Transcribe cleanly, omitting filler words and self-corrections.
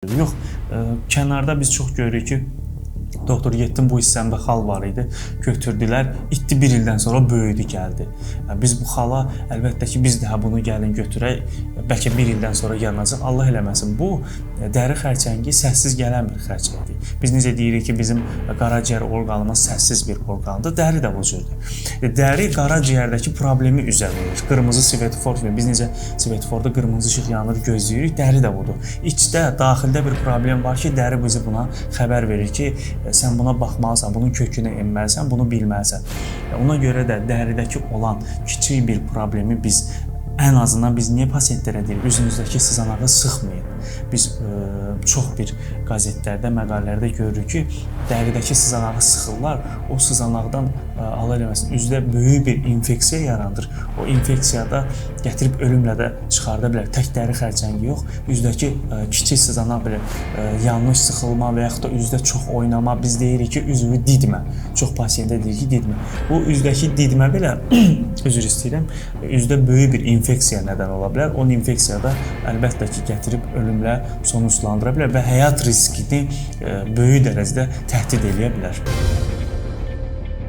Yox, kənarda biz çox görürük ki, doktor getdim, bu hissəmdə xal var idi, götürdülər, itdi, bir ildən sonra böyüdü, gəldi. Biz bu xala, əlbəttə ki, biz də bunu gəlin götürək, bəlkə bir ildən sonra yanacaq, Allah eləməsin. Bu, dəri xərçəngi səssiz gələn bir xərçəngdir. Biz necə deyirik ki, bizim qaraciyər orqanımız səssiz bir orqandır, dəri də bu cürdür. Dəri qaraciyərdəki problemi üzə verir. Qırmızı svetofor kimi, biz necə svetoforda qırmızı işıq yanır, gözləyirik, dəri də budur. İçdə, daxildə bir problem var ki, dəri bizi buna xəbər verir ki, sən buna baxmalısan, bunun kökünə enməlisən, bunu bilməlisən. Ona görə də dəridəki olan kiçik bir problemi biz ən azından biz niyə pasientlərə deyirik, üzünüzdəki sızanağı sıxmayın. Biz çox bir qəzetlərdə, məqalələrdə görürük ki, dəridəki sızanağı sıxırlar, o sızanaqdan Allah eləməsin, üzdə böyük bir infeksiya yarandır. O infeksiyada gətirib ölümlə də çıxarda bilər. Tək dəri xərçəngi yox, üzdəki kiçik sızanaq belə yanlış sıxılma və yaxud da üzdə çox oynama, biz deyirik ki, üzvü didmə. Çox pasiyentə deyirik ki, didmə. Bu üzdəki didmə belə, üzr istəyirəm, üzdə böyük bir infeksiya nədən ola bilər. O infeksiya da əlbəttə ki, gətirib ölümlə sonuçlandıra bilər və həyat riskini böyük dərəcədə təhdid edə bilər.